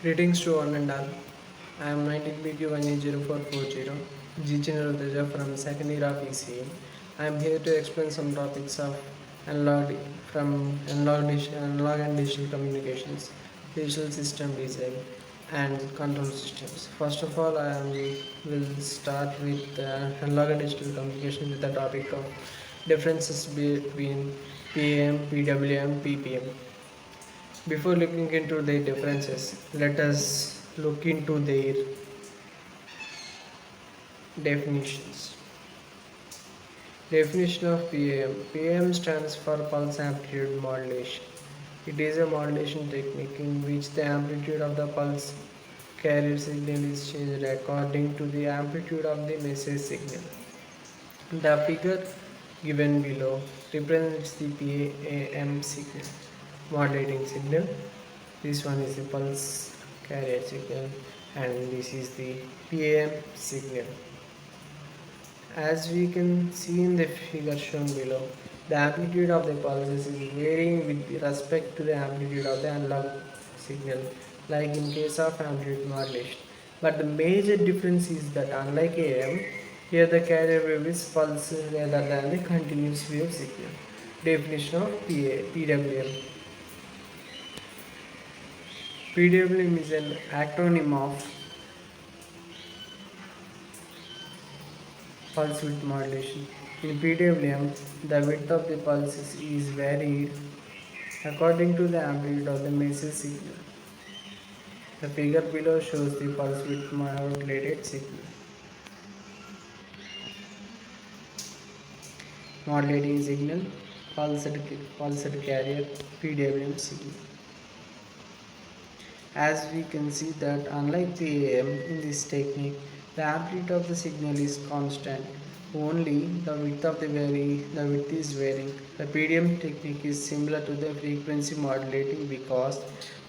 Greetings to all and all. I am 19BQ180440, Jichinara Teja from second year of ECE. I am here to explain some topics of analog analog and digital communications, digital system design, and control systems. First of all, will start with analog and digital communication with the topic of differences between PAM, PWM, PPM. Before looking into their differences, let us look into their definitions. Definition of PAM. PAM stands for pulse amplitude modulation. It is a modulation technique in which the amplitude of the pulse carrier signal is changed according to the amplitude of the message signal. The figure given below represents the PAM signal, modulating signal. This one is the pulse carrier signal and this is the PAM signal. As we can see in the figure shown below, the amplitude of the pulses is varying with respect to the amplitude of the analog signal, like in case of amplitude modulation. But the major difference is that unlike AM, here the carrier wave is pulse rather than the continuous wave signal. Definition of PWM. PWM is an acronym of pulse width modulation. In PWM, the width of the pulses is varied according to the amplitude of the message signal. The figure below shows the pulse width modulated signal. Modulating signal, pulsed carrier, PWM signal. As we can see that unlike the AM in this technique, the amplitude of the signal is constant. Only the width is varying. The PDM technique is similar to the frequency modulating because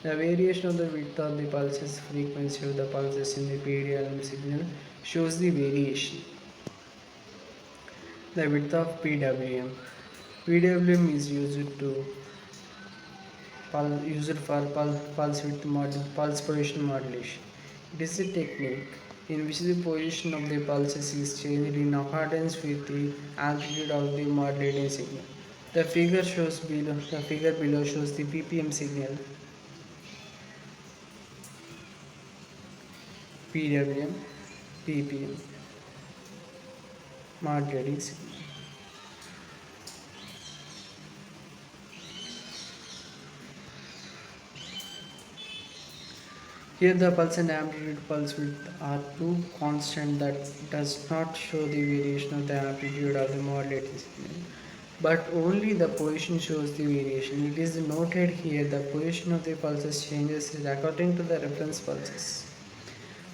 the variation of the width of the pulses frequency of the pulses in the PDM signal shows the variation. The width of PWM. PWM is used for pulse position modulation. It is a technique in which the position of the pulses is changed in accordance with the amplitude of the modulating signal. The figure below shows the PPM signal, PWM, PPM modulating signal. Here the pulse and amplitude pulse width are two constant that does not show the variation of the amplitude of the modulated signal, but only the position shows the variation. It is noted here the position of the pulses changes according to the reference pulses,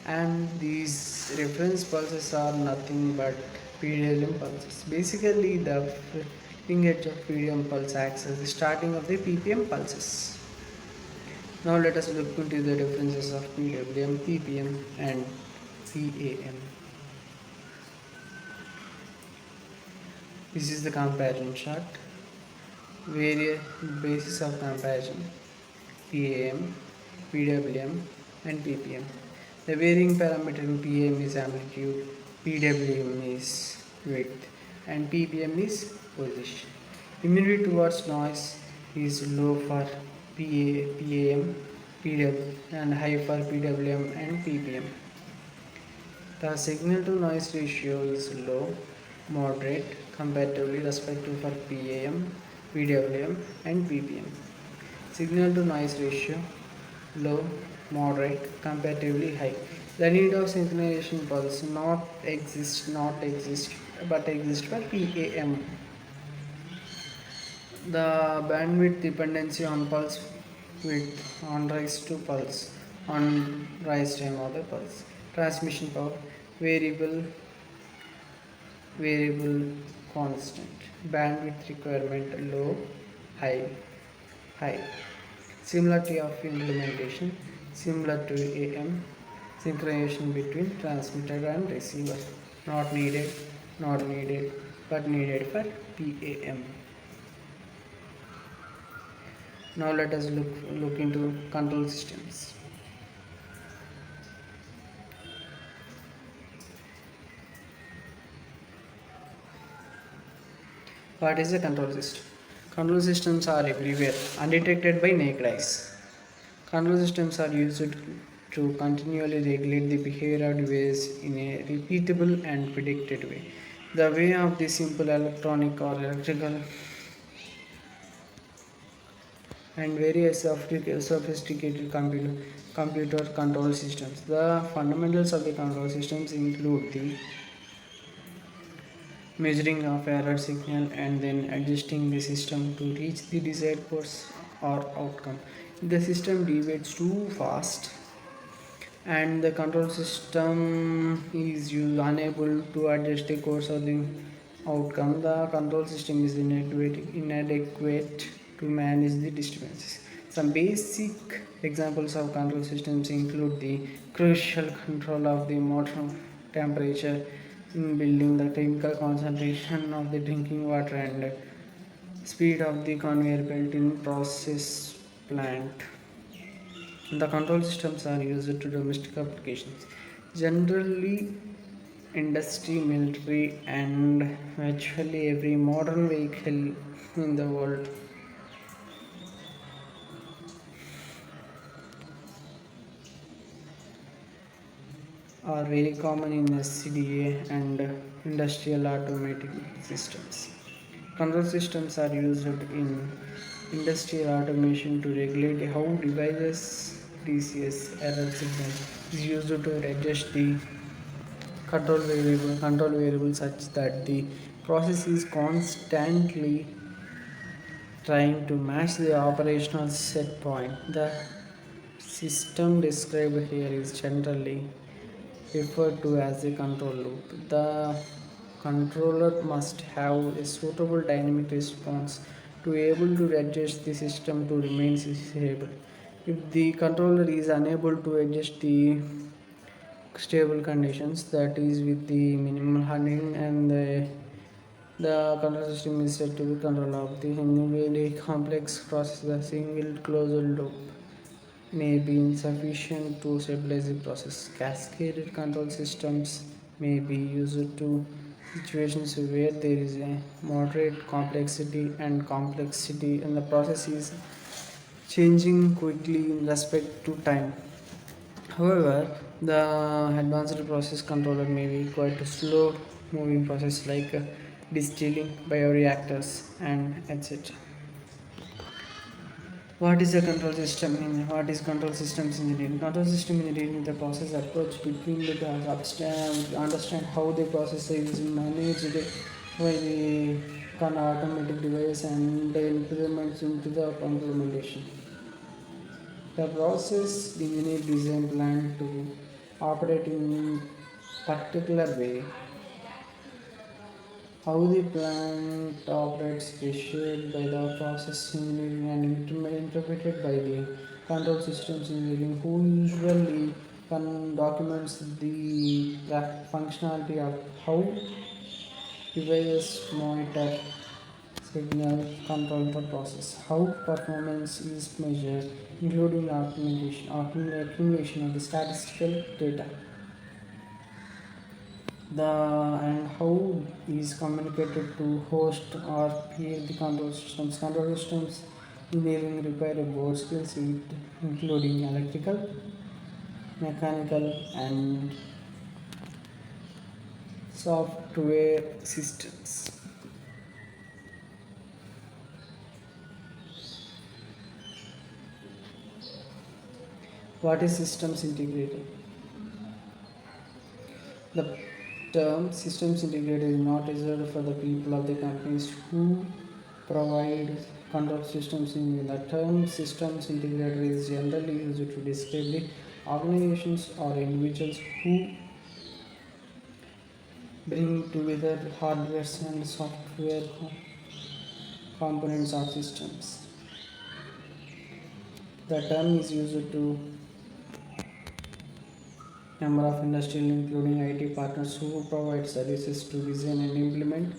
and these reference pulses are nothing but PWM pulses. Basically, the leading edge of PWM pulse acts as the starting of the PPM pulses. Now let us look into the differences of PWM, PPM and PAM. This is the comparison chart. Various basis of comparison: PAM, PWM and PPM. The varying parameter in PAM is amplitude, PWM is width and PPM is position. Immunity towards noise is low for PAM, PWM and high for PWM and PPM. The signal to noise ratio is low, moderate comparatively respective for PAM, PWM and PPM. Signal to noise ratio low, moderate, comparatively high. The need of synchronization pulse not exist but exist for PAM. The bandwidth dependency on pulse width on rise to pulse on rise time of the pulse. Transmission power variable variable constant. Bandwidth requirement low, high, high. Similarity of implementation similar to AM. Synchronization between transmitter and receiver not needed, but needed for PAM. Now let us look into control systems. What is a control system? Control systems are everywhere, undetected by naked eyes. Control systems are used to continually regulate the behavior of devices in a repeatable and predicted way. The way of the simple electronic or electrical and various sophisticated computer control systems. The fundamentals of the control systems include the measuring of error signal and then adjusting the system to reach the desired course or outcome. If the system deviates too fast and the control system is unable to adjust the course of the outcome, the control system is inadequate to manage the disturbances. Some basic examples of control systems include the crucial control of the motor temperature in building, the chemical concentration of the drinking water, and speed of the conveyor belt in process plant. The control systems are used to domestic applications, generally industry, military, and virtually every modern vehicle in the world are very common in SCDA and industrial automatic systems. Control systems are used in industrial automation to regulate how devices DCS error signal is used to adjust the control variable such that the process is constantly trying to match the operational set point. The system described here is generally referred to as a control loop. The controller must have a suitable dynamic response to be able to adjust the system to remain stable. If the controller is unable to adjust the stable conditions, that is with the minimal handling, and the control system is said to be control of the in very complex process. The single closed loop may be insufficient to stabilize the process. Cascaded control systems may be used to situations where there is a moderate complexity and the process is changing quickly in respect to time. However, the advanced process controller may be quite a slow moving process like distilling, bioreactors, and etc. What is a control system? What is control systems engineering? Control system engineering is the process approach between the understand how the process is managed by the automatic device and the implements into the implementation. The process engineer design plan to operate in particular way. How the plant operates is shared by the process engineering and interpreted by the control systems engineering, who usually documents the functionality of how devices monitor signal control the process, how performance is measured, including accumulation of the statistical data, the and how is communicated to host or peer the control systems. Control systems engineering require a broad skill set including electrical, mechanical, and software systems. What is systems integrator? The term systems integrator is not reserved for the people of the companies who provide control systems. In the term systems integrator is generally used to describe the organizations or individuals who bring together hardware and software components of systems. The term is used to number of industrial including IT partners who provide services to design and implement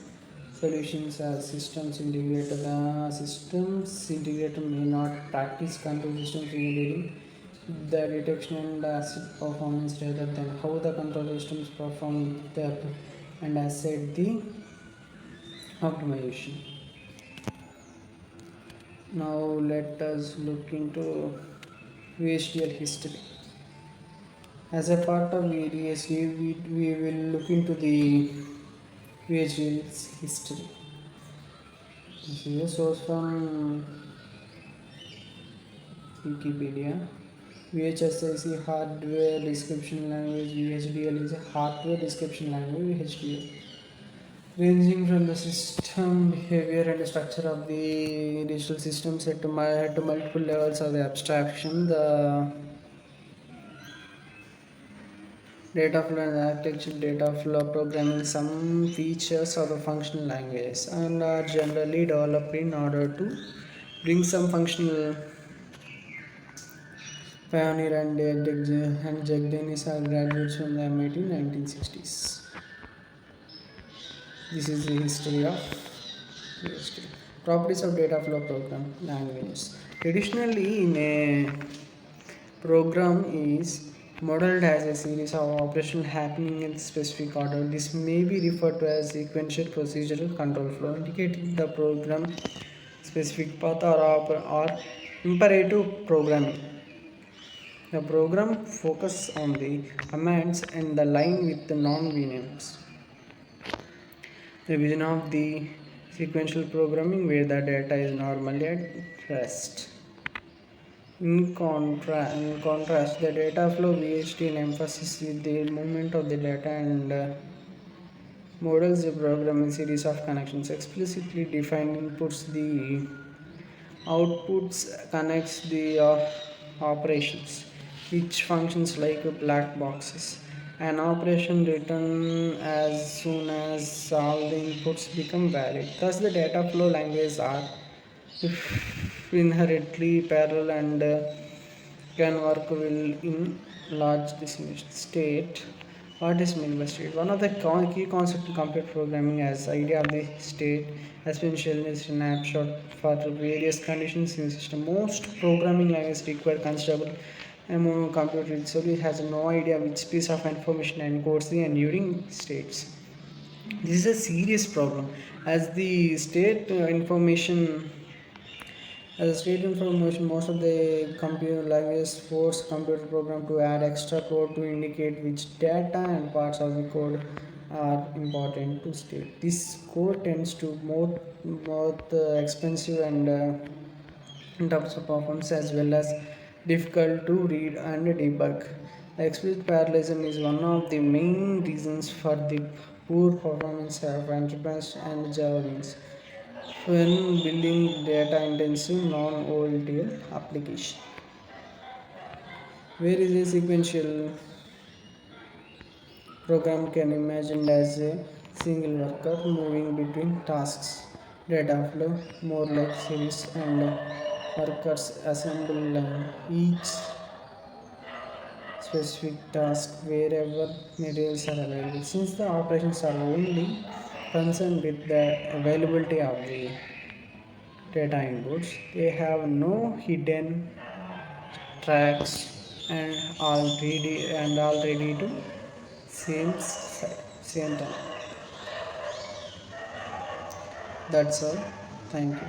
solutions as systems integrator. The systems integrator may not practice control systems engineering, the detection and asset performance rather than how the control systems perform the and asset the optimization. Now let us look into VHDL history. As a part of VDSD, we will look into the VHDL's history. This is a source from Wikipedia. VHSIC hardware description language. VHDL is a hardware description language. VHDL ranging from the system behavior and structure of the digital systems to multiple levels of the abstraction. The data flow and architecture data flow programming, some features of the functional languages and are generally developed in order to bring some functional. Pioneer and Jagdenis are graduates from the MIT 1960s. This is the history of history. Properties of data flow program languages. Traditionally, in a program is modeled as a series of operations happening in specific order. This may be referred to as sequential procedural control flow, indicating the program specific path or imperative programming. The program focuses on the commands and the line with the non-vnms. The vision of the sequential programming where the data is normally at rest. In contrast, the data flow VHDL emphasizes with the movement of the data and models the program in series of connections. Explicitly defined inputs, the outputs connects the operations, which functions like black boxes. An operation written as soon as all the inputs become valid. Thus, the data flow languages are inherently parallel and can work well in large decimal state. What is meant by state? One of the key concepts in computer programming as idea of the state has been shown as snapshot for various conditions in the system. Most programming languages require considerable amount of computer resource. It has no idea which piece of information encodes the enduring states. This is a serious problem as the state information as a state information, most of the computer languages force computer program to add extra code to indicate which data and parts of the code are important to state. This code tends to both expensive and in terms of performance as well as difficult to read and debug. The explicit parallelism is one of the main reasons for the poor performance of enterprise and Java when building data intensive non-OLTL application. Where is a sequential program can imagined as a single worker moving between tasks. Data flow more like series and workers assemble line. Each specific task wherever materials are available. Since the operations are only concerned with the availability of the data inputs, they have no hidden tracks and all ready to same time. That's all. Thank you.